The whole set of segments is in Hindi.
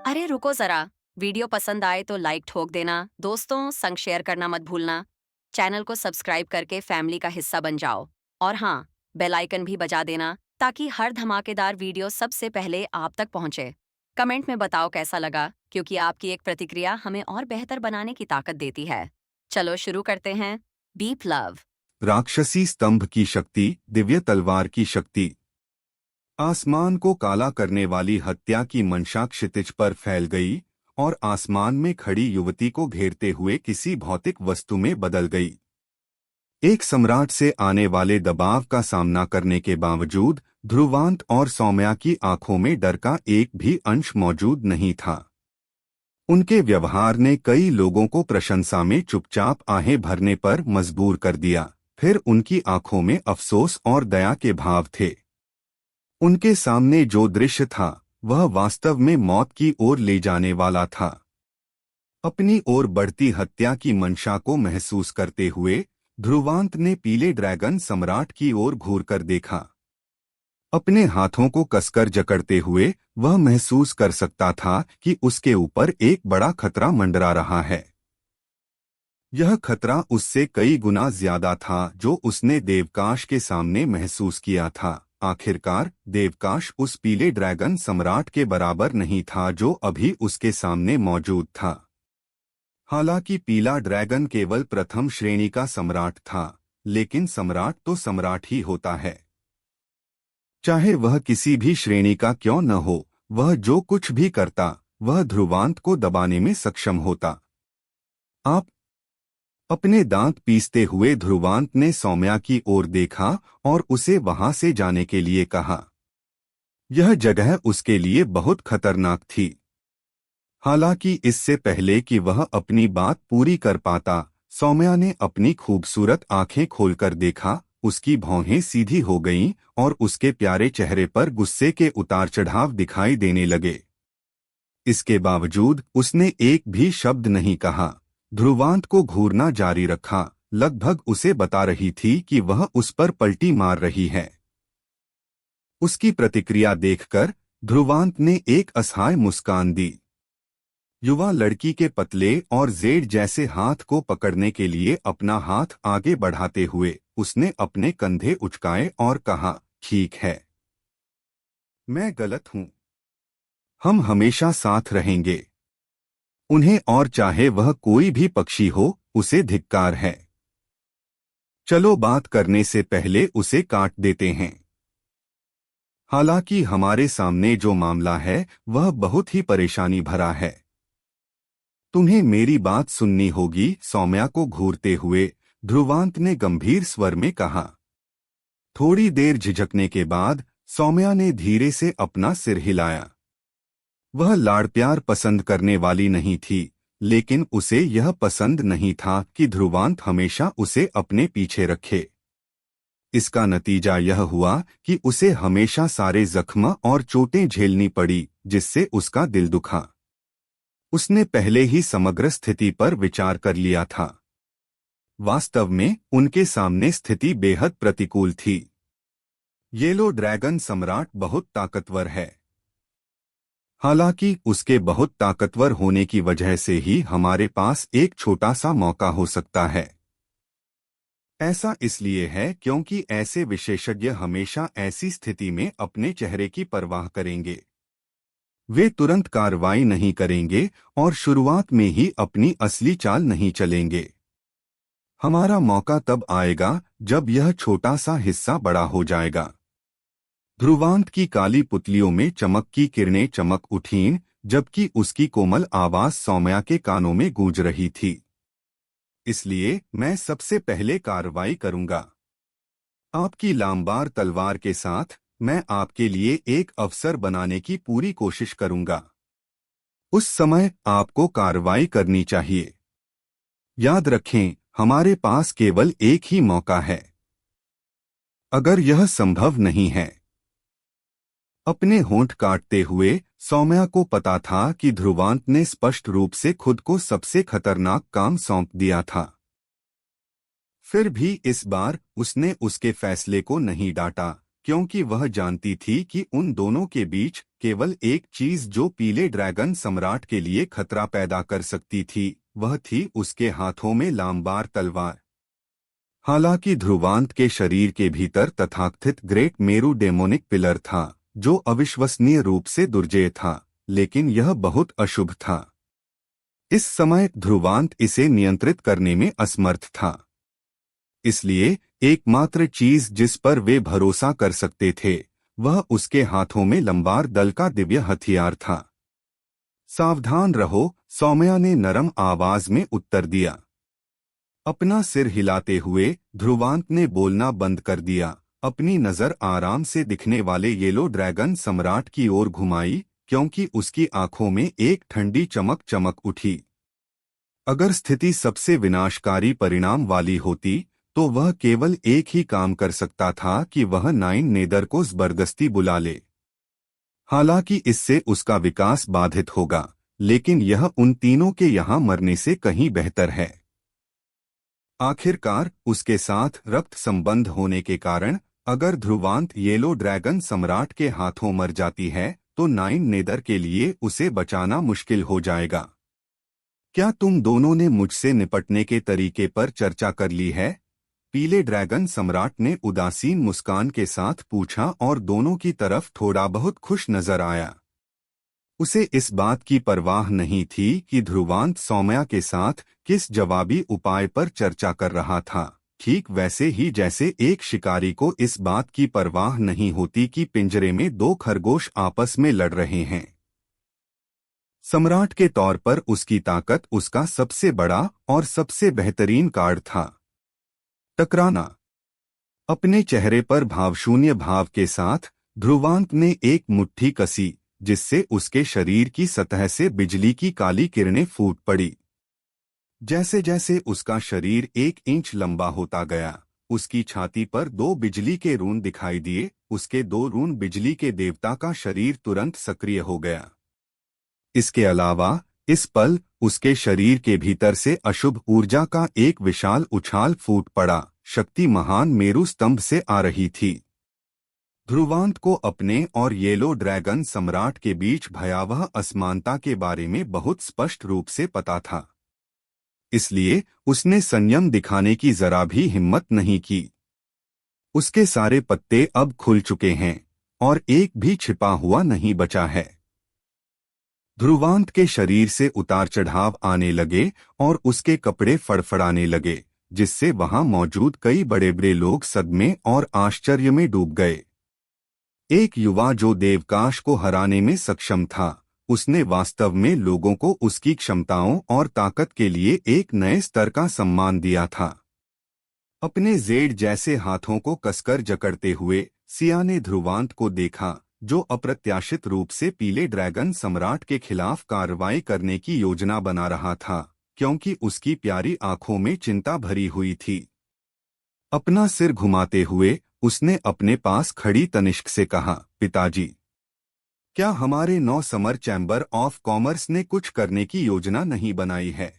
अरे रुको जरा। वीडियो पसंद आए तो लाइक ठोक देना, दोस्तों संग शेयर करना मत भूलना। चैनल को सब्सक्राइब करके फैमिली का हिस्सा बन जाओ। और हाँ, बेल आइकन भी बजा देना ताकि हर धमाकेदार वीडियो सबसे पहले आप तक पहुंचे। कमेंट में बताओ कैसा लगा, क्योंकि आपकी एक प्रतिक्रिया हमें और बेहतर बनाने की ताकत देती है। चलो शुरू करते हैं। Beep love. राक्षसी स्तंभ की शक्ति, दिव्य तलवार की शक्ति। आसमान को काला करने वाली हत्या की मंशा क्षितिज पर फैल गई और आसमान में खड़ी युवती को घेरते हुए किसी भौतिक वस्तु में बदल गई। एक सम्राट से आने वाले दबाव का सामना करने के बावजूद ध्रुवांत और सौम्या की आंखों में डर का एक भी अंश मौजूद नहीं था। उनके व्यवहार ने कई लोगों को प्रशंसा में चुपचाप आहें भरने पर मजबूर कर दिया। फिर उनकी आंखों में अफसोस और दया के भाव थे। उनके सामने जो दृश्य था वह वास्तव में मौत की ओर ले जाने वाला था। अपनी ओर बढ़ती हत्या की मंशा को महसूस करते हुए ध्रुवांत ने पीले ड्रैगन सम्राट की ओर घूरकर देखा। अपने हाथों को कसकर जकड़ते हुए वह महसूस कर सकता था कि उसके ऊपर एक बड़ा खतरा मंडरा रहा है। यह खतरा उससे कई गुना ज्यादा था जो उसने देवकाश के सामने महसूस किया था। आखिरकार देवकाश उस पीले ड्रैगन सम्राट के बराबर नहीं था जो अभी उसके सामने मौजूद था। हालांकि पीला ड्रैगन केवल प्रथम श्रेणी का सम्राट था, लेकिन सम्राट तो सम्राट ही होता है। चाहे वह किसी भी श्रेणी का क्यों न हो, वह जो कुछ भी करता वह ध्रुवांत को दबाने में सक्षम होता। आप अपने दांत पीसते हुए ध्रुवांत ने सौम्या की ओर देखा और उसे वहां से जाने के लिए कहा। यह जगह उसके लिए बहुत खतरनाक थी। हालांकि इससे पहले कि वह अपनी बात पूरी कर पाता, सौम्या ने अपनी खूबसूरत आंखें खोलकर देखा। उसकी भौहें सीधी हो गईं और उसके प्यारे चेहरे पर गुस्से के उतार चढ़ाव दिखाई देने लगे। इसके बावजूद उसने एक भी शब्द नहीं कहा। ध्रुवांत को घूरना जारी रखा, लगभग उसे बता रही थी कि वह उस पर पलटी मार रही है। उसकी प्रतिक्रिया देखकर ध्रुवांत ने एक असहाय मुस्कान दी। युवा लड़की के पतले और जेड जैसे हाथ को पकड़ने के लिए अपना हाथ आगे बढ़ाते हुए उसने अपने कंधे उचकाए और कहा, ठीक है, मैं गलत हूं। हम हमेशा साथ रहेंगे। उन्हें और चाहे वह कोई भी पक्षी हो, उसे धिक्कार है। चलो बात करने से पहले उसे काट देते हैं। हालांकि हमारे सामने जो मामला है वह बहुत ही परेशानी भरा है। तुम्हें मेरी बात सुननी होगी। सौम्या को घूरते हुए ध्रुवांत ने गंभीर स्वर में कहा। थोड़ी देर झिझकने के बाद सौम्या ने धीरे से अपना सिर हिलाया। वह लाड़ प्यार पसंद करने वाली नहीं थी, लेकिन उसे यह पसंद नहीं था कि ध्रुवांत हमेशा उसे अपने पीछे रखे। इसका नतीजा यह हुआ कि उसे हमेशा सारे जख्म और चोटें झेलनी पड़ी, जिससे उसका दिल दुखा। उसने पहले ही समग्र स्थिति पर विचार कर लिया था। वास्तव में उनके सामने स्थिति बेहद प्रतिकूल थी। येलो ड्रैगन सम्राट बहुत ताकतवर है। हालांकि उसके बहुत ताकतवर होने की वजह से ही हमारे पास एक छोटा सा मौका हो सकता है। ऐसा इसलिए है क्योंकि ऐसे विशेषज्ञ हमेशा ऐसी स्थिति में अपने चेहरे की परवाह करेंगे। वे तुरंत कार्रवाई नहीं करेंगे और शुरुआत में ही अपनी असली चाल नहीं चलेंगे। हमारा मौका तब आएगा जब यह छोटा सा हिस्सा बड़ा हो जाएगा। ध्रुवांत की काली पुतलियों में चमक की किरणें चमक उठीं, जबकि उसकी कोमल आवाज सौम्या के कानों में गूंज रही थी। इसलिए मैं सबसे पहले कार्रवाई करूंगा। आपकी लामबार तलवार के साथ मैं आपके लिए एक अवसर बनाने की पूरी कोशिश करूंगा। उस समय आपको कार्रवाई करनी चाहिए। याद रखें, हमारे पास केवल एक ही मौका है। अगर यह संभव नहीं है। अपने होंठ काटते हुए सौम्या को पता था कि ध्रुवांत ने स्पष्ट रूप से खुद को सबसे खतरनाक काम सौंप दिया था। फिर भी इस बार उसने उसके फैसले को नहीं डांटा, क्योंकि वह जानती थी कि उन दोनों के बीच केवल एक चीज जो पीले ड्रैगन सम्राट के लिए खतरा पैदा कर सकती थी, वह थी उसके हाथों में लामबार तलवार। हालांकि ध्रुवांत के शरीर के भीतर तथाकथित ग्रेट मेरू डेमोनिक पिलर था, जो अविश्वसनीय रूप से दुर्जेय था, लेकिन यह बहुत अशुभ था। इस समय ध्रुवांत इसे नियंत्रित करने में असमर्थ था। इसलिए एकमात्र चीज जिस पर वे भरोसा कर सकते थे, वह उसके हाथों में लंबार दल का दिव्य हथियार था। सावधान रहो, सौम्या ने नरम आवाज में उत्तर दिया। अपना सिर हिलाते हुए ध्रुवांत ने बोलना बंद कर दिया, अपनी नजर आराम से दिखने वाले येलो ड्रैगन सम्राट की ओर घुमाई, क्योंकि उसकी आंखों में एक ठंडी चमक चमक उठी। अगर स्थिति सबसे विनाशकारी परिणाम वाली होती, तो वह केवल एक ही काम कर सकता था कि वह नाइन नेदर को जबरदस्ती बुला ले। हालांकि इससे उसका विकास बाधित होगा, लेकिन यह उन तीनों के यहाँ मरने से कहीं बेहतर है। आखिरकार उसके साथ रक्त संबंध होने के कारण अगर ध्रुवांत येलो ड्रैगन सम्राट के हाथों मर जाती है, तो नाइन नेदर के लिए उसे बचाना मुश्किल हो जाएगा। क्या तुम दोनों ने मुझसे निपटने के तरीके पर चर्चा कर ली है? पीले ड्रैगन सम्राट ने उदासीन मुस्कान के साथ पूछा और दोनों की तरफ थोड़ा बहुत खुश नजर आया। उसे इस बात की परवाह नहीं थी कि ध्रुवांत सौम्या के साथ किस जवाबी उपाय पर चर्चा कर रहा था, ठीक वैसे ही जैसे एक शिकारी को इस बात की परवाह नहीं होती कि पिंजरे में दो खरगोश आपस में लड़ रहे हैं। सम्राट के तौर पर उसकी ताकत उसका सबसे बड़ा और सबसे बेहतरीन कार्ड था। टकराना। अपने चेहरे पर भावशून्य भाव के साथ ध्रुवांत ने एक मुट्ठी कसी, जिससे उसके शरीर की सतह से बिजली की काली किरणें फूट पड़ी। जैसे जैसे उसका शरीर 1 इंच लंबा होता गया, उसकी छाती पर 2 बिजली के रून दिखाई दिए। उसके 2 रून बिजली के देवता का शरीर तुरंत सक्रिय हो गया। इसके अलावा इस पल उसके शरीर के भीतर से अशुभ ऊर्जा का एक विशाल उछाल फूट पड़ा। शक्ति महान मेरू स्तंभ से आ रही थी। ध्रुवांत को अपने और येलो ड्रैगन सम्राट के बीच भयावह असमानता के बारे में बहुत स्पष्ट रूप से पता था। इसलिए उसने संयम दिखाने की जरा भी हिम्मत नहीं की। उसके सारे पत्ते अब खुल चुके हैं और एक भी छिपा हुआ नहीं बचा है। ध्रुवांत के शरीर से उतार चढ़ाव आने लगे और उसके कपड़े फड़फड़ाने लगे, जिससे वहां मौजूद कई बड़े बड़े लोग सदमे और आश्चर्य में डूब गए। एक युवा जो देवकाश को हराने में सक्षम था, उसने वास्तव में लोगों को उसकी क्षमताओं और ताकत के लिए एक नए स्तर का सम्मान दिया था। अपने जेड जैसे हाथों को कसकर जकड़ते हुए सिया ने ध्रुवांत को देखा, जो अप्रत्याशित रूप से पीले ड्रैगन सम्राट के खिलाफ कार्रवाई करने की योजना बना रहा था, क्योंकि उसकी प्यारी आंखों में चिंता भरी हुई थी। अपना सिर घुमाते हुए उसने अपने पास खड़ी तनिष्क से कहा, पिताजी, क्या हमारे 9 समर चैम्बर ऑफ कॉमर्स ने कुछ करने की योजना नहीं बनाई है?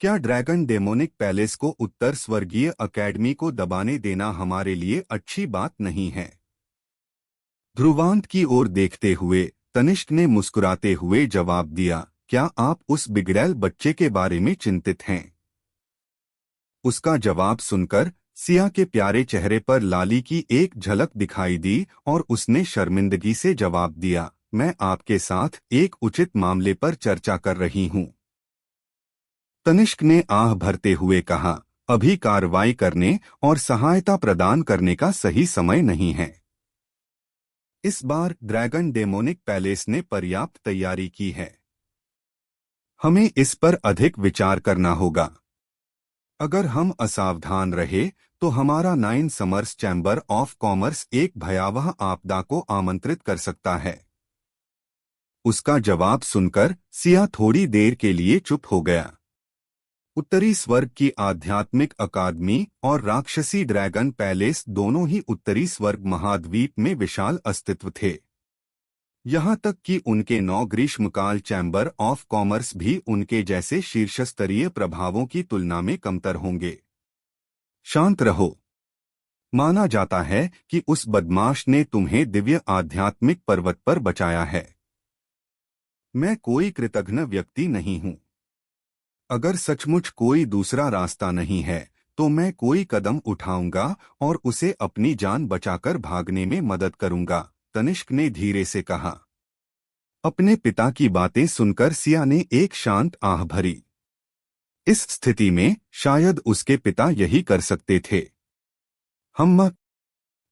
क्या ड्रैगन डेमोनिक पैलेस को उत्तर स्वर्गीय अकेडमी को दबाने देना हमारे लिए अच्छी बात नहीं है? ध्रुवांत की ओर देखते हुए तनिष्क ने मुस्कुराते हुए जवाब दिया, क्या आप उस बिगड़ैल बच्चे के बारे में चिंतित हैं? उसका जवाब सुनकर सिया के प्यारे चेहरे पर लाली की एक झलक दिखाई दी और उसने शर्मिंदगी से जवाब दिया, मैं आपके साथ एक उचित मामले पर चर्चा कर रही हूं। तनिष्क ने आह भरते हुए कहा, अभी कार्रवाई करने और सहायता प्रदान करने का सही समय नहीं है। इस बार ड्रैगन डेमोनिक पैलेस ने पर्याप्त तैयारी की है। हमें इस पर अधिक विचार करना होगा। अगर हम असावधान रहे तो हमारा 9 समर्स चैम्बर ऑफ कॉमर्स एक भयावह आपदा को आमंत्रित कर सकता है। उसका जवाब सुनकर सिया थोड़ी देर के लिए चुप हो गया। उत्तरी स्वर्ग की आध्यात्मिक अकादमी और राक्षसी ड्रैगन पैलेस दोनों ही उत्तरी स्वर्ग महाद्वीप में विशाल अस्तित्व थे। यहाँ तक कि उनके 9 ग्रीष्मकाल चैम्बर ऑफ कॉमर्स भी उनके जैसे शीर्षस्तरीय प्रभावों की तुलना में कमतर होंगे। शांत रहो। माना जाता है कि उस बदमाश ने तुम्हें दिव्य आध्यात्मिक पर्वत पर बचाया है। मैं कोई कृतघ्न व्यक्ति नहीं हूं। अगर सचमुच कोई दूसरा रास्ता नहीं है तो मैं कोई कदम उठाऊंगा और उसे अपनी जान बचाकर भागने में मदद करूंगा, तनिष्क ने धीरे से कहा। अपने पिता की बातें सुनकर सिया ने एक शांत आह भरी। इस स्थिति में शायद उसके पिता यही कर सकते थे। हम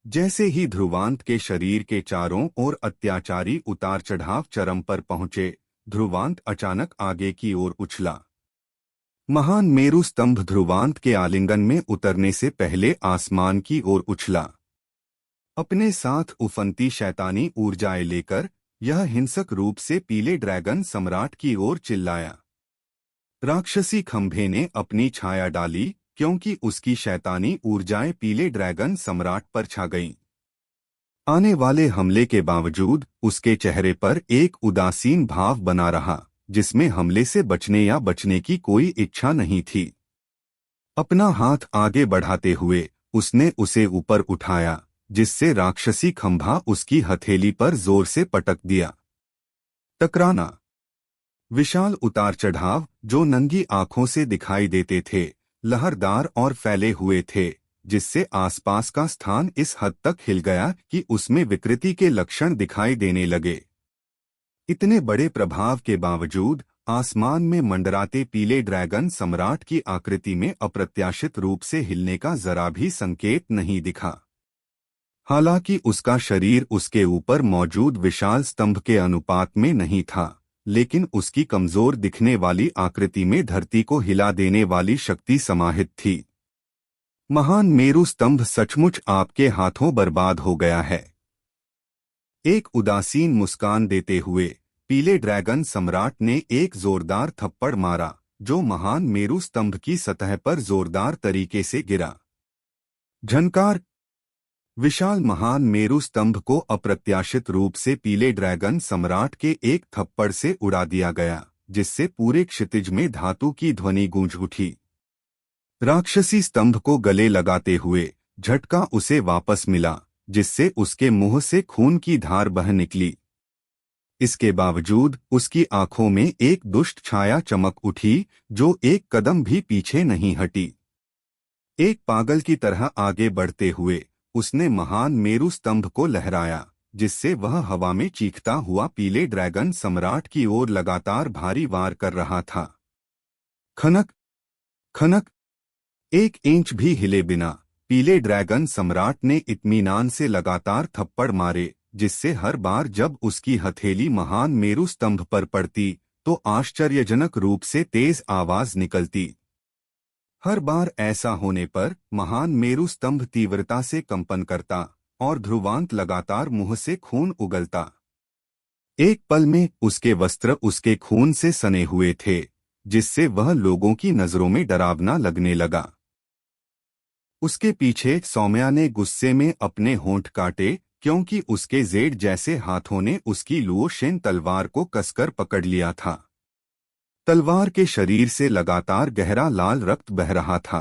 जैसे ही ध्रुवांत के शरीर के चारों ओर अत्याचारी उतार चढ़ाव चरम पर पहुंचे, ध्रुवांत अचानक आगे की ओर उछला। महान मेरु स्तंभ ध्रुवांत के आलिंगन में उतरने से पहले आसमान की ओर उछला। अपने साथ उफनती शैतानी ऊर्जाएं लेकर यह हिंसक रूप से पीले ड्रैगन सम्राट की ओर चिल्लाया। राक्षसी खंभे ने अपनी छाया डाली क्योंकि उसकी शैतानी ऊर्जाएं पीले ड्रैगन सम्राट पर छा गईं। आने वाले हमले के बावजूद उसके चेहरे पर एक उदासीन भाव बना रहा, जिसमें हमले से बचने या बचने की कोई इच्छा नहीं थी। अपना हाथ आगे बढ़ाते हुए उसने उसे ऊपर उठाया, जिससे राक्षसी खंभा उसकी हथेली पर जोर से पटक दिया। टकराना। विशाल उतार चढ़ाव जो नंगी आंखों से दिखाई देते थे, लहरदार और फैले हुए थे, जिससे आसपास का स्थान इस हद तक हिल गया कि उसमें विकृति के लक्षण दिखाई देने लगे। इतने बड़े प्रभाव के बावजूद आसमान में मंडराते पीले ड्रैगन सम्राट की आकृति में अप्रत्याशित रूप से हिलने का जरा भी संकेत नहीं दिखा। हालांकि उसका शरीर उसके ऊपर मौजूद विशाल स्तंभ के अनुपात में नहीं था, लेकिन उसकी कमजोर दिखने वाली आकृति में धरती को हिला देने वाली शक्ति समाहित थी। महान मेरु स्तंभ सचमुच आपके हाथों बर्बाद हो गया है। एक उदासीन मुस्कान देते हुए पीले ड्रैगन सम्राट ने एक जोरदार थप्पड़ मारा, जो महान मेरु स्तंभ की सतह पर जोरदार तरीके से गिरा। झनकार। विशाल महान मेरु स्तंभ को अप्रत्याशित रूप से पीले ड्रैगन सम्राट के एक थप्पड़ से उड़ा दिया गया, जिससे पूरे क्षितिज में धातु की ध्वनि गूंज उठी। राक्षसी स्तंभ को गले लगाते हुए झटका उसे वापस मिला, जिससे उसके मुंह से खून की धार बह निकली। इसके बावजूद उसकी आंखों में एक दुष्ट छाया चमक उठी, जो एक कदम भी पीछे नहीं हटी। एक पागल की तरह आगे बढ़ते हुए उसने महान मेरु स्तंभ को लहराया, जिससे वह हवा में चीखता हुआ पीले ड्रैगन सम्राट की ओर लगातार भारी वार कर रहा था। खनक खनक। 1 इंच भी हिले बिना पीले ड्रैगन सम्राट ने इत्मीनान से लगातार थप्पड़ मारे, जिससे हर बार जब उसकी हथेली महान मेरु स्तंभ पर पड़ती तो आश्चर्यजनक रूप से तेज आवाज निकलती। हर बार ऐसा होने पर महान मेरु स्तंभ तीव्रता से कंपन करता और ध्रुवांत लगातार मुंह से खून उगलता। एक पल में उसके वस्त्र उसके खून से सने हुए थे, जिससे वह लोगों की नजरों में डरावना लगने लगा। उसके पीछे सौम्या ने गुस्से में अपने होंठ काटे, क्योंकि उसके जेड जैसे हाथों ने उसकी लुओशेन तलवार को कसकर पकड़ लिया था। तलवार के शरीर से लगातार गहरा लाल रक्त बह रहा था।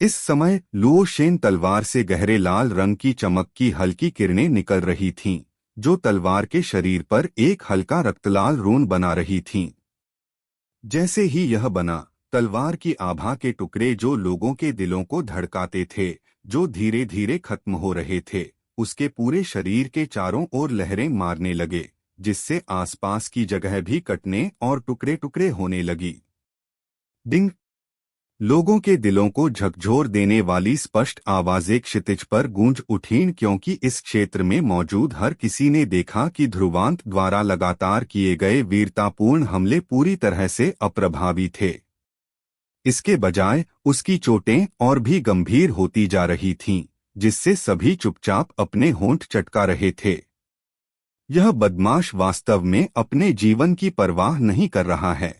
इस समय लुओशेन तलवार से गहरे लाल रंग की चमक की हल्की किरणें निकल रही थीं, जो तलवार के शरीर पर एक हल्का रक्तलाल रून बना रही थीं। जैसे ही यह बना, तलवार की आभा के टुकड़े जो लोगों के दिलों को धड़काते थे, जो धीरे धीरे खत्म हो रहे थे, उसके पूरे शरीर के चारों ओर लहरें मारने लगे, जिससे आसपास की जगह भी कटने और टुकड़े टुकड़े होने लगी। डिंग। लोगों के दिलों को झकझोर देने वाली स्पष्ट आवाजें क्षितिज पर गूंज उठीं, क्योंकि इस क्षेत्र में मौजूद हर किसी ने देखा कि ध्रुवांत द्वारा लगातार किए गए वीरतापूर्ण हमले पूरी तरह से अप्रभावी थे। इसके बजाय उसकी चोटें और भी गंभीर होती जा रही थीं, जिससे सभी चुपचाप अपने होंठ चटका रहे थे। यह बदमाश वास्तव में अपने जीवन की परवाह नहीं कर रहा है।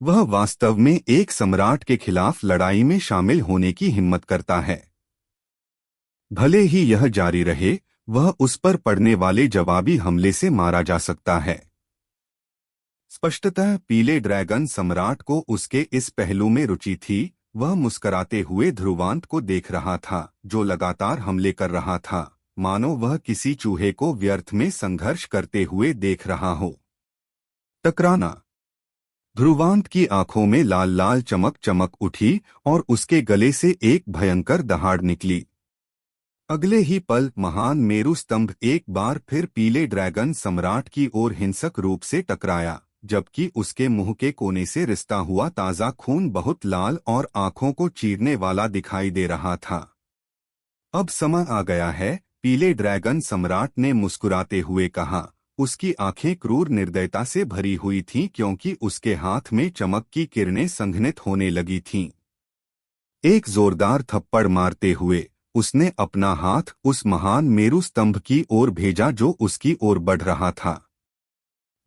वह वास्तव में एक सम्राट के खिलाफ लड़ाई में शामिल होने की हिम्मत करता है। भले ही यह जारी रहे, वह उस पर पड़ने वाले जवाबी हमले से मारा जा सकता है। स्पष्टतः पीले ड्रैगन सम्राट को उसके इस पहलू में रुचि थी, वह मुस्कुराते हुए ध्रुवांत को देख रहा था, जो लगातार हमले कर रहा था, मानो वह किसी चूहे को व्यर्थ में संघर्ष करते हुए देख रहा हो। टकराना। ध्रुवांत की आंखों में लाल लाल चमक चमक उठी और उसके गले से एक भयंकर दहाड़ निकली। अगले ही पल महान मेरू स्तंभ एक बार फिर पीले ड्रैगन सम्राट की ओर हिंसक रूप से टकराया, जबकि उसके मुंह के कोने से रिसता हुआ ताजा खून बहुत लाल और आंखों को चीरने वाला दिखाई दे रहा था। अब समय आ गया है, पीले ड्रैगन सम्राट ने मुस्कुराते हुए कहा। उसकी आंखें क्रूर निर्दयता से भरी हुई थीं क्योंकि उसके हाथ में चमक की किरणें संघनित होने लगी थीं। एक जोरदार थप्पड़ मारते हुए उसने अपना हाथ उस महान मेरू स्तंभ की ओर भेजा जो उसकी ओर बढ़ रहा था।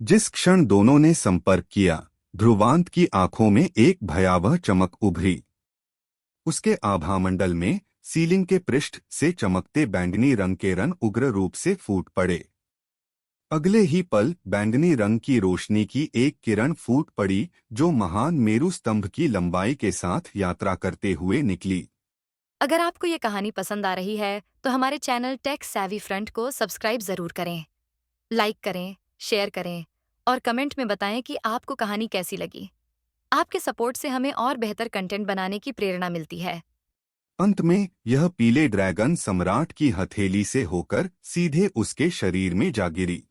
जिस क्षण दोनों ने संपर्क किया, ध्रुवांत की आंखों में एक भयावह चमक उभरी। उसके आभामंडल में सीलिंग के पृष्ठ से चमकते बैंगनी रंग के रन उग्र रूप से फूट पड़े। अगले ही पल बैंगनी रंग की रोशनी की एक किरण फूट पड़ी जो महान मेरू स्तंभ की लंबाई के साथ यात्रा करते हुए निकली। अगर आपको ये कहानी पसंद आ रही है तो हमारे चैनल टेक सैवी फ्रंट को सब्सक्राइब जरूर करें, लाइक करें, शेयर करें और कमेंट में बताएं कि आपको कहानी कैसी लगी। आपके सपोर्ट से हमें और बेहतर कंटेंट बनाने की प्रेरणा मिलती है। अंत में यह पीले ड्रैगन सम्राट की हथेली से होकर सीधे उसके शरीर में जा गिरी।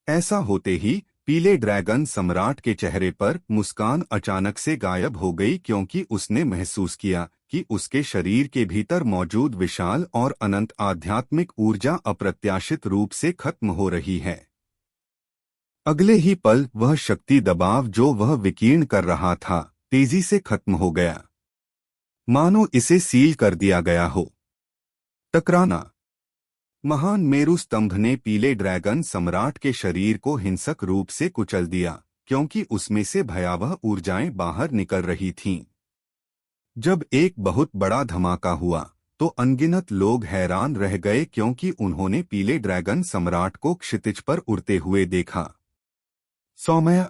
ऐसा होते ही पीले ड्रैगन सम्राट के चेहरे पर मुस्कान अचानक से गायब हो गई क्योंकि उसने महसूस किया कि उसके शरीर के भीतर मौजूद विशाल और अनंत आध्यात्मिक ऊर्जा अप्रत्याशित रूप से खत्म हो रही है। अगले ही पल वह शक्ति दबाव जो वह विकीर्ण कर रहा था, तेजी से खत्म हो गया, मानो इसे सील कर दिया गया हो। टकराना। महान मेरू स्तंभ ने पीले ड्रैगन सम्राट के शरीर को हिंसक रूप से कुचल दिया क्योंकि उसमें से भयावह ऊर्जाएं बाहर निकल रही थीं। जब एक बहुत बड़ा धमाका हुआ तो अनगिनत लोग हैरान रह गए क्योंकि उन्होंने पीले ड्रैगन सम्राट को क्षितिज पर उड़ते हुए देखा। सौम्य।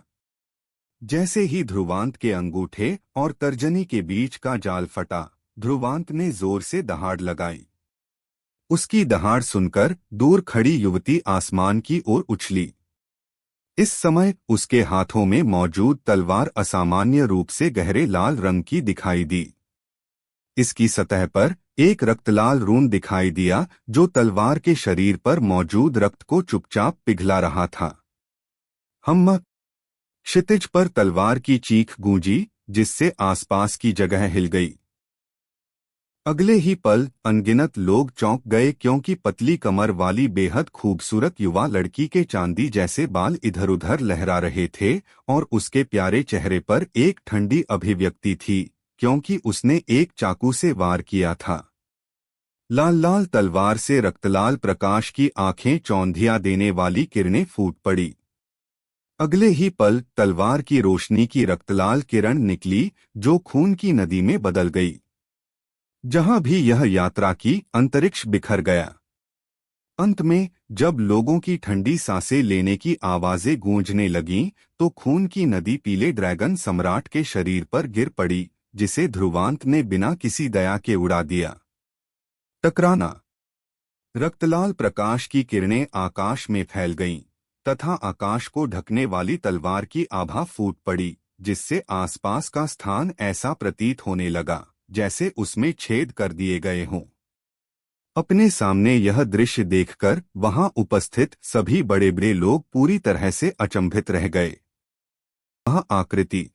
जैसे ही ध्रुवांत के अंगूठे और तर्जनी के बीच का जाल फटा, ध्रुवांत ने जोर से दहाड़ लगाई। उसकी दहाड़ सुनकर दूर खड़ी युवती आसमान की ओर उछली। इस समय उसके हाथों में मौजूद तलवार असामान्य रूप से गहरे लाल रंग की दिखाई दी। इसकी सतह पर एक रक्तलाल रून दिखाई दिया जो तलवार के शरीर पर मौजूद रक्त को चुपचाप पिघला रहा था। हम। क्षितिज पर तलवार की चीख गूंजी जिससे आसपास की जगह हिल गई। अगले ही पल अनगिनत लोग चौंक गए क्योंकि पतली कमर वाली बेहद खूबसूरत युवा लड़की के चांदी जैसे बाल इधर उधर लहरा रहे थे और उसके प्यारे चेहरे पर एक ठंडी अभिव्यक्ति थी क्योंकि उसने एक चाकू से वार किया था। लाल लाल तलवार से रक्तलाल प्रकाश की आंखें चौंधिया देने वाली किरणें फूट पड़ी। अगले ही पल तलवार की रोशनी की रक्तलाल किरण निकली जो खून की नदी में बदल गई। जहां भी यह यात्रा की, अंतरिक्ष बिखर गया। अंत में जब लोगों की ठंडी सांसें लेने की आवाजें गूंजने लगीं, तो खून की नदी पीले ड्रैगन सम्राट के शरीर पर गिर पड़ी, जिसे ध्रुवांत ने बिना किसी दया के उड़ा दिया। टकराना। रक्तलाल प्रकाश की किरणें आकाश में फैल गईं, तथा आकाश को ढकने वाली तलवार की आभा फूट पड़ी, जिससे आसपास का स्थान ऐसा प्रतीत होने लगा जैसे उसमें छेद कर दिए गए हों। अपने सामने यह दृश्य देखकर वहां उपस्थित सभी बड़े बड़े लोग पूरी तरह से अचंभित रह गए। वह आकृति।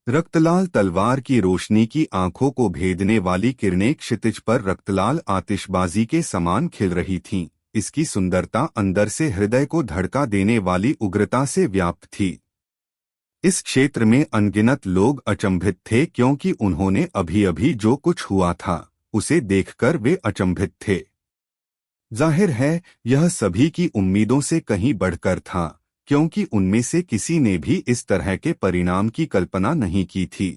रक्तलाल तलवार की रोशनी की आंखों को भेदने वाली किरणें क्षितिज पर रक्तलाल आतिशबाजी के समान खिल रही थीं। इसकी सुंदरता अंदर से हृदय को धड़का देने वाली उग्रता से व्याप्त थी। इस क्षेत्र में अनगिनत लोग अचंभित थे क्योंकि उन्होंने अभी अभी जो कुछ हुआ था उसे देखकर वे अचंभित थे। जाहिर है यह सभी की उम्मीदों से कहीं बढ़कर था क्योंकि उनमें से किसी ने भी इस तरह के परिणाम की कल्पना नहीं की थी।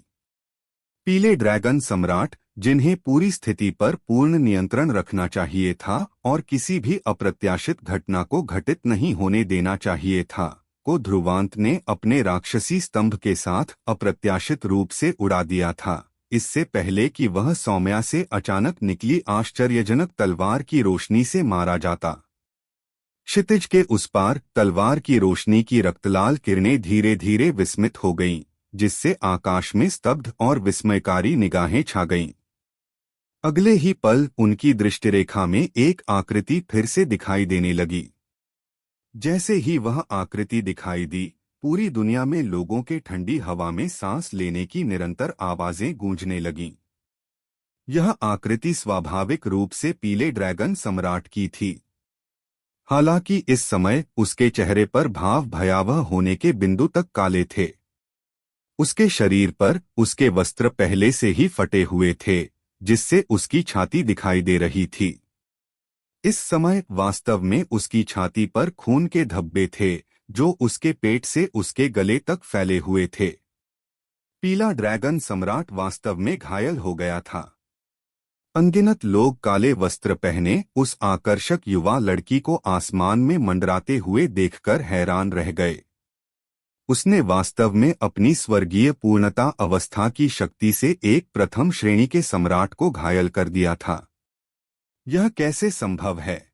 पीले ड्रैगन सम्राट, जिन्हें पूरी स्थिति पर पूर्ण नियंत्रण रखना चाहिए था और किसी भी अप्रत्याशित घटना को घटित नहीं होने देना चाहिए था, को ध्रुवांत ने अपने राक्षसी स्तंभ के साथ अप्रत्याशित रूप से उड़ा दिया था, इससे पहले कि वह सौम्या से अचानक निकली आश्चर्यजनक तलवार की रोशनी से मारा जाता। क्षितिज के उस पार तलवार की रोशनी की रक्तलाल किरणें धीरे धीरे विस्मित हो गईं, जिससे आकाश में स्तब्ध और विस्मयकारी निगाहें छा गईं। अगले ही पल उनकी दृष्टिरेखा में एक आकृति फिर से दिखाई देने लगी। जैसे ही वह आकृति दिखाई दी, पूरी दुनिया में लोगों के ठंडी हवा में सांस लेने की निरंतर आवाजें गूंजने लगीं। यह आकृति स्वाभाविक रूप से पीले ड्रैगन सम्राट की थी। हालांकि इस समय उसके चेहरे पर भाव भयावह होने के बिंदु तक काले थे। उसके शरीर पर उसके वस्त्र पहले से ही फटे हुए थे, जिससे उसकी छाती दिखाई दे रही थी। इस समय वास्तव में उसकी छाती पर खून के धब्बे थे, जो उसके पेट से उसके गले तक फैले हुए थे। पीला ड्रैगन सम्राट वास्तव में घायल हो गया था। अनगिनत लोग काले वस्त्र पहने उस आकर्षक युवा लड़की को आसमान में मंडराते हुए देखकर हैरान रह गए। उसने वास्तव में अपनी स्वर्गीय पूर्णता अवस्था की शक्ति से एक प्रथम श्रेणी के सम्राट को घायल कर दिया था। यह कैसे संभव है?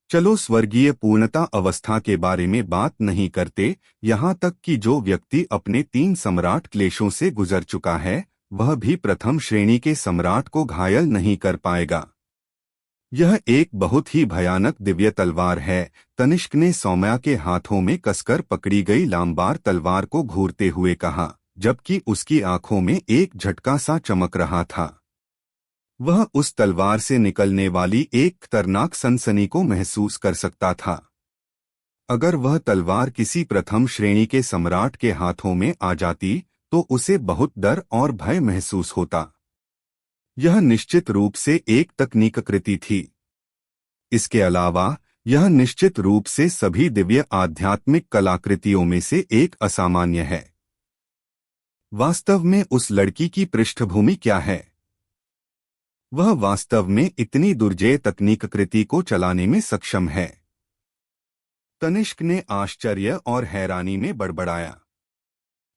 चलो स्वर्गीय पूर्णता अवस्था के बारे में बात नहीं करते, यहाँ तक कि जो व्यक्ति अपने 3 सम्राट क्लेशों से गुजर चुका है, वह भी प्रथम श्रेणी के सम्राट को घायल नहीं कर पाएगा। यह एक बहुत ही भयानक दिव्य तलवार है, तनिष्क ने सौम्या के हाथों में कसकर पकड़ी गई लामबार तलवार को घूरते हुए कहा, जबकि उसकी आंखों में एक झटका सा चमक रहा था। वह उस तलवार से निकलने वाली एक खतरनाक सनसनी को महसूस कर सकता था। अगर वह तलवार किसी प्रथम श्रेणी के सम्राट के हाथों में आ जाती, तो उसे बहुत डर और भय महसूस होता। यह निश्चित रूप से एक तकनीक कृति थी। इसके अलावा यह निश्चित रूप से सभी दिव्य आध्यात्मिक कलाकृतियों में से एक असामान्य है। वास्तव में उस लड़की की पृष्ठभूमि क्या है? वह वास्तव में इतनी दुर्जेय तकनीक कृति को चलाने में सक्षम है। तनिष्क ने आश्चर्य और हैरानी में बड़बड़ाया।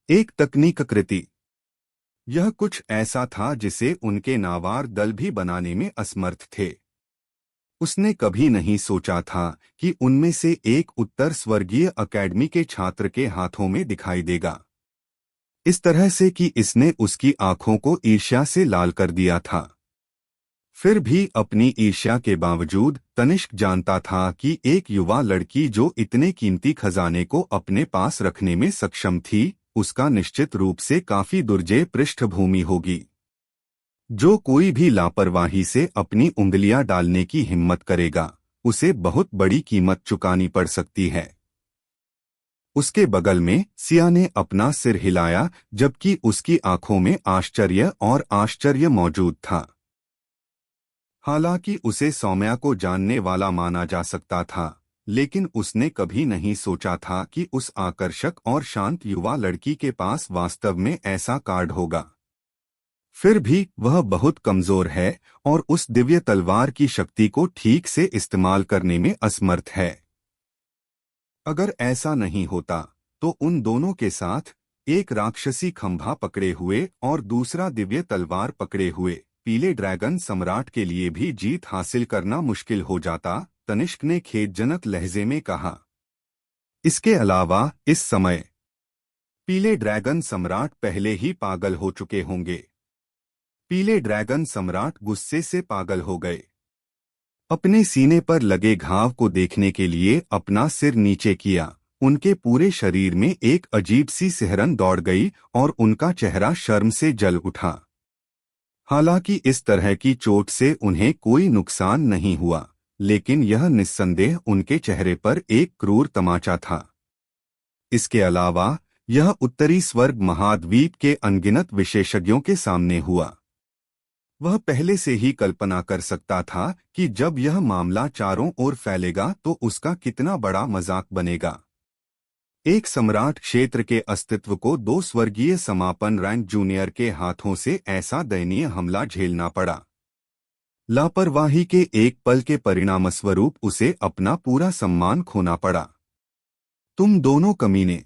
एक तकनीक कृति? यह कुछ ऐसा था जिसे उनके नावार दल भी बनाने में असमर्थ थे। उसने कभी नहीं सोचा था कि उनमें से एक उत्तर स्वर्गीय अकेडमी के छात्र के हाथों में दिखाई देगा, इस तरह से कि इसने उसकी आंखों को ईर्ष्या से लाल कर दिया था। फिर भी अपनी ईर्ष्या के बावजूद तनिष्क जानता था कि एक युवा लड़की जो इतने कीमती खजाने को अपने पास रखने में सक्षम थी, उसका निश्चित रूप से काफी दुर्जेय पृष्ठभूमि होगी। जो कोई भी लापरवाही से अपनी उंगलियां डालने की हिम्मत करेगा, उसे बहुत बड़ी कीमत चुकानी पड़ सकती है। उसके बगल में सिया ने अपना सिर हिलाया, जबकि उसकी आंखों में आश्चर्य और आश्चर्य मौजूद था। हालांकि उसे सौम्या को जानने वाला माना जा सकता था, लेकिन उसने कभी नहीं सोचा था कि उस आकर्षक और शांत युवा लड़की के पास वास्तव में ऐसा कार्ड होगा। फिर भी वह बहुत कमजोर है और उस दिव्य तलवार की शक्ति को ठीक से इस्तेमाल करने में असमर्थ है। अगर ऐसा नहीं होता, तो उन दोनों के साथ एक राक्षसी खंभा पकड़े हुए और दूसरा दिव्य तलवार पकड़े हुए पीले ड्रैगन सम्राट के लिए भी जीत हासिल करना मुश्किल हो जाता, तनिष्क ने खेदजनक लहजे में कहा। इसके अलावा इस समय पीले ड्रैगन सम्राट पहले ही पागल हो चुके होंगे। पीले ड्रैगन सम्राट गुस्से से पागल हो गए। अपने सीने पर लगे घाव को देखने के लिए अपना सिर नीचे किया। उनके पूरे शरीर में एक अजीब सी सिहरन दौड़ गई और उनका चेहरा शर्म से जल उठा। हालांकि इस तरह की चोट से उन्हें कोई नुकसान नहीं हुआ, लेकिन यह निस्संदेह उनके चेहरे पर एक क्रूर तमाचा था। इसके अलावा यह उत्तरी स्वर्ग महाद्वीप के अनगिनत विशेषज्ञों के सामने हुआ। वह पहले से ही कल्पना कर सकता था कि जब यह मामला चारों ओर फैलेगा तो उसका कितना बड़ा मजाक बनेगा। एक सम्राट क्षेत्र के अस्तित्व को 2 स्वर्गीय समापन रैंक जूनियर के हाथों से ऐसा दयनीय हमला झेलना पड़ा। लापरवाही के एक पल के परिणामस्वरूप उसे अपना पूरा सम्मान खोना पड़ा। तुम दोनों कमीने!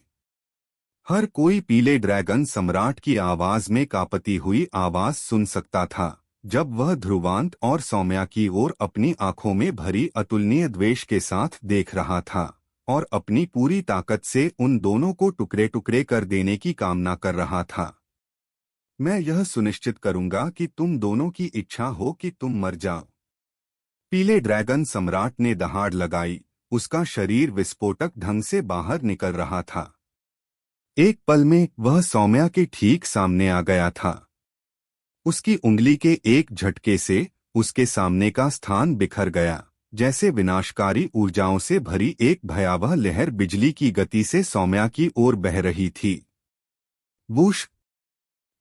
हर कोई पीले ड्रैगन सम्राट की आवाज में कांपती हुई आवाज सुन सकता था जब वह ध्रुवांत और सौम्या की ओर अपनी आंखों में भरी अतुलनीय द्वेष के साथ देख रहा था और अपनी पूरी ताकत से उन दोनों को टुकड़े टुकड़े कर देने की कामना कर रहा था। मैं यह सुनिश्चित करूंगा कि तुम दोनों की इच्छा हो कि तुम मर जाओ। पीले ड्रैगन सम्राट ने दहाड़ लगाई। उसका शरीर विस्फोटक ढंग से बाहर निकल रहा था। एक पल में वह सौम्या के ठीक सामने आ गया था। उसकी उंगली के एक झटके से उसके सामने का स्थान बिखर गया, जैसे विनाशकारी ऊर्जाओं से भरी एक भयावह लहर बिजली की गति से सौम्या की ओर बह रही थी। वूश!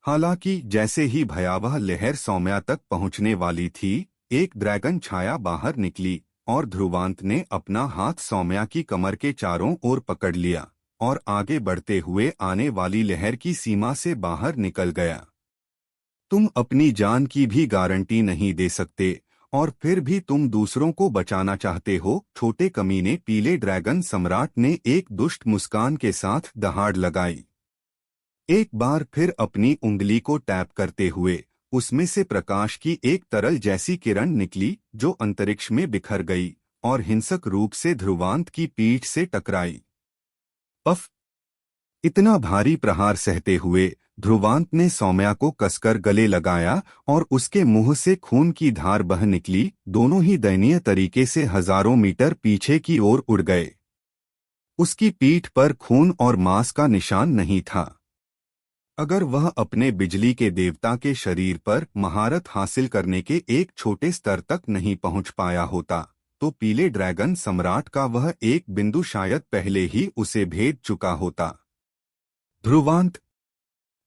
हालांकि जैसे ही भयावह लहर सौम्या तक पहुंचने वाली थी, एक ड्रैगन छाया बाहर निकली और ध्रुवांत ने अपना हाथ सौम्या की कमर के चारों ओर पकड़ लिया और आगे बढ़ते हुए आने वाली लहर की सीमा से बाहर निकल गया। तुम अपनी जान की भी गारंटी नहीं दे सकते और फिर भी तुम दूसरों को बचाना चाहते हो, छोटे कमीने। पीले ड्रैगन सम्राट ने एक दुष्ट मुस्कान के साथ दहाड़ लगाई। एक बार फिर अपनी उंगली को टैप करते हुए उसमें से प्रकाश की एक तरल जैसी किरण निकली जो अंतरिक्ष में बिखर गई और हिंसक रूप से ध्रुवांत की पीठ से टकराई। पफ! इतना भारी प्रहार सहते हुए ध्रुवांत ने सौम्या को कसकर गले लगाया और उसके मुंह से खून की धार बह निकली। दोनों ही दयनीय तरीके से हजारों मीटर पीछे की ओर उड़ गए। उसकी पीठ पर खून और मांस का निशान नहीं था। अगर वह अपने बिजली के देवता के शरीर पर महारत हासिल करने के एक छोटे स्तर तक नहीं पहुंच पाया होता, तो पीले ड्रैगन सम्राट का वह एक बिंदु शायद पहले ही उसे भेद चुका होता।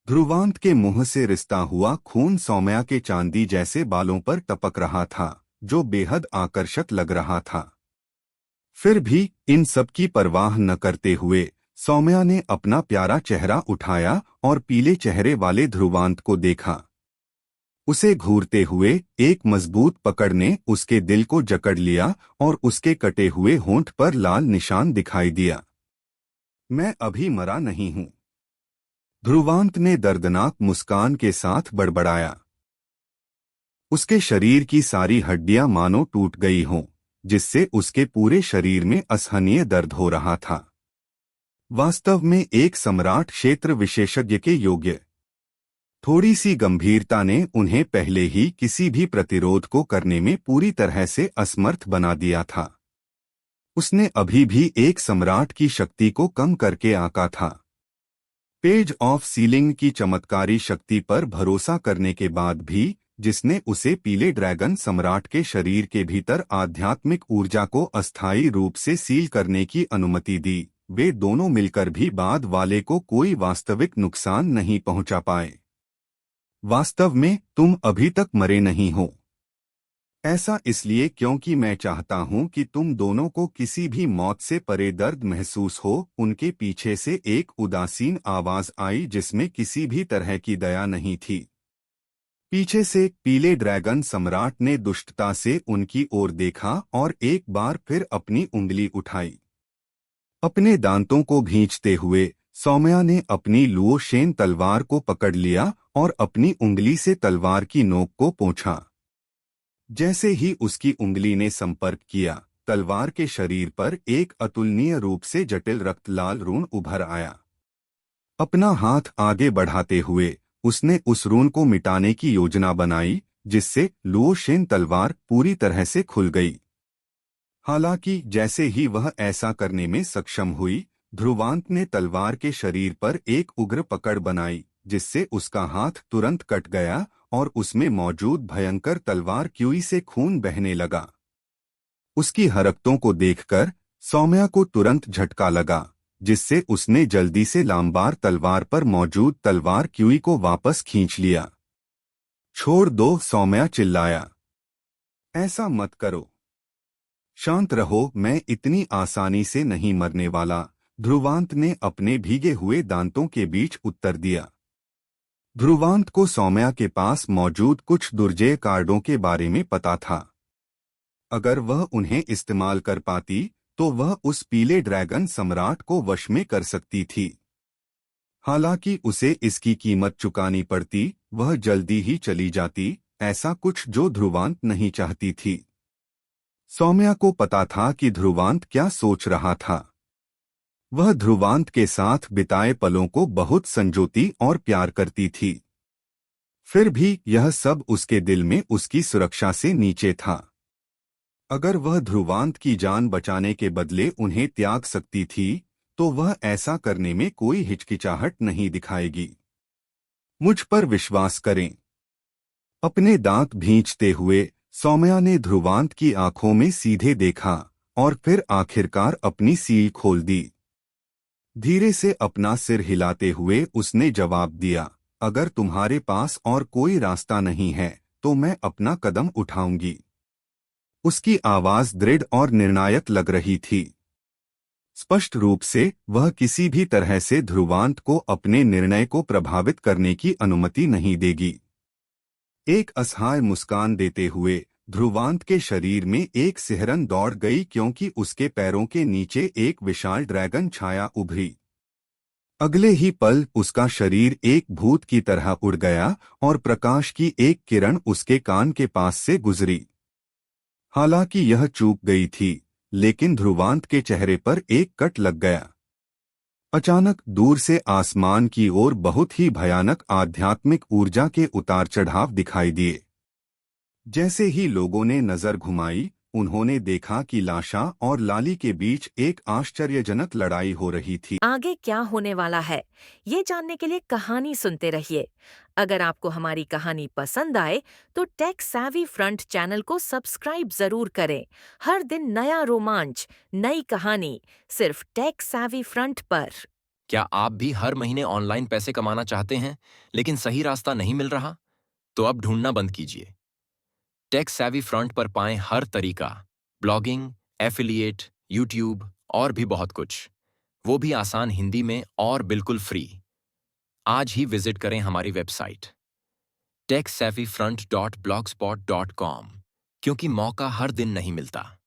ध्रुवांत के मुंह से रिसता हुआ खून सौम्या के चांदी जैसे बालों पर टपक रहा था, जो बेहद आकर्षक लग रहा था। फिर भी इन सब की परवाह न करते हुए सौम्या ने अपना प्यारा चेहरा उठाया और पीले चेहरे वाले ध्रुवांत को देखा। उसे घूरते हुए एक मजबूत पकड़ ने उसके दिल को जकड़ लिया और उसके कटे हुए होंठ पर लाल निशान दिखाई दिया। मैं अभी मरा नहीं हूं, ध्रुवांत ने दर्दनाक मुस्कान के साथ बड़बड़ाया। उसके शरीर की सारी हड्डियां मानो टूट गई हों, जिससे उसके पूरे शरीर में असहनीय दर्द हो रहा था। वास्तव में एक सम्राट क्षेत्र विशेषज्ञ के योग्य। थोड़ी सी गंभीरता ने उन्हें पहले ही किसी भी प्रतिरोध को करने में पूरी तरह से असमर्थ बना दिया था। उसने अभी भी एक सम्राट की शक्ति को कम करके आंका था। पेज ऑफ सीलिंग की चमत्कारी शक्ति पर भरोसा करने के बाद भी, जिसने उसे पीले ड्रैगन सम्राट के शरीर के भीतर आध्यात्मिक ऊर्जा को अस्थायी रूप से सील करने की अनुमति दी, वे दोनों मिलकर भी बाद वाले को कोई वास्तविक नुकसान नहीं पहुंचा पाए। वास्तव में तुम अभी तक मरे नहीं हो। ऐसा इसलिए क्योंकि मैं चाहता हूं कि तुम दोनों को किसी भी मौत से परे दर्द महसूस हो। उनके पीछे से एक उदासीन आवाज आई जिसमें किसी भी तरह की दया नहीं थी। पीछे से पीले ड्रैगन सम्राट ने दुष्टता से उनकी ओर देखा और एक बार फिर अपनी उंगली उठाई। अपने दांतों को भींचते हुए सौम्या ने अपनी लुओशेन तलवार को पकड़ लिया और अपनी उंगली से तलवार की नोक को पोंछा। जैसे ही उसकी उंगली ने संपर्क किया, तलवार के शरीर पर एक अतुलनीय रूप से जटिल रक्त लाल रून उभर आया। अपना हाथ आगे बढ़ाते हुए उसने उस रून को मिटाने की योजना बनाई, जिससे लुओशेन तलवार पूरी तरह से खुल गई। हालांकि जैसे ही वह ऐसा करने में सक्षम हुई, ध्रुवांत ने तलवार के शरीर पर एक उग्र पकड़ बनाई, जिससे उसका हाथ तुरंत कट गया और उसमें मौजूद भयंकर तलवार क्यूई से खून बहने लगा। उसकी हरकतों को देखकर सौम्या को तुरंत झटका लगा, जिससे उसने जल्दी से लामबार तलवार पर मौजूद तलवार क्यूई को वापस खींच लिया। छोड़ दो, सौम्या चिल्लाया। ऐसा मत करो, शांत रहो, मैं इतनी आसानी से नहीं मरने वाला, ध्रुवांत ने अपने भीगे हुए दांतों के बीच उत्तर दिया। ध्रुवांत को सौम्या के पास मौजूद कुछ दुर्जेय कार्डों के बारे में पता था। अगर वह उन्हें इस्तेमाल कर पाती तो वह उस पीले ड्रैगन सम्राट को वश में कर सकती थी। हालांकि उसे इसकी कीमत चुकानी पड़ती, वह जल्दी ही चली जाती, ऐसा कुछ जो ध्रुवांत नहीं चाहती थी। सौम्या को पता था कि ध्रुवांत क्या सोच रहा था। वह ध्रुवांत के साथ बिताए पलों को बहुत संजोती और प्यार करती थी। फिर भी यह सब उसके दिल में उसकी सुरक्षा से नीचे था। अगर वह ध्रुवांत की जान बचाने के बदले उन्हें त्याग सकती थी, तो वह ऐसा करने में कोई हिचकिचाहट नहीं दिखाएगी। मुझ पर विश्वास करें। अपने दांत भींचते हुए सौम्या ने ध्रुवांत की आंखों में सीधे देखा और फिर आखिरकार अपनी सील खोल दी। धीरे से अपना सिर हिलाते हुए उसने जवाब दिया, अगर तुम्हारे पास और कोई रास्ता नहीं है तो मैं अपना कदम उठाऊंगी। उसकी आवाज दृढ़ और निर्णायक लग रही थी। स्पष्ट रूप से वह किसी भी तरह से ध्रुवांत को अपने निर्णय को प्रभावित करने की अनुमति नहीं देगी। एक असहाय मुस्कान देते हुए ध्रुवांत के शरीर में एक सिहरन दौड़ गई, क्योंकि उसके पैरों के नीचे एक विशाल ड्रैगन छाया उभरी। अगले ही पल उसका शरीर एक भूत की तरह उड़ गया और प्रकाश की एक किरण उसके कान के पास से गुजरी। हालांकि यह चूक गई थी, लेकिन ध्रुवांत के चेहरे पर एक कट लग गया। अचानक दूर से आसमान की ओर बहुत ही भयानक आध्यात्मिक ऊर्जा के उतार चढ़ाव दिखाई दिए। जैसे ही लोगों ने नजर घुमाई, उन्होंने देखा कि लाशा और लाली के बीच एक आश्चर्यजनक लड़ाई हो रही थी। आगे क्या होने वाला है, ये जानने के लिए कहानी सुनते रहिए। अगर आपको हमारी कहानी पसंद आए तो टेक सैवी फ्रंट चैनल को सब्सक्राइब जरूर करें। हर दिन नया रोमांच, नई कहानी, सिर्फ टेक सैवी फ्रंट पर। क्या आप भी हर महीने ऑनलाइन पैसे कमाना चाहते हैं लेकिन सही रास्ता नहीं मिल रहा? तो अब ढूंढना बंद कीजिए। टेक सैवी फ्रंट पर पाएं हर तरीका, ब्लॉगिंग, एफिलिएट, यूट्यूब और भी बहुत कुछ, वो भी आसान हिंदी में और बिल्कुल फ्री। आज ही विजिट करें हमारी वेबसाइट techsavvyfront.blogspot.com, क्योंकि मौका हर दिन नहीं मिलता।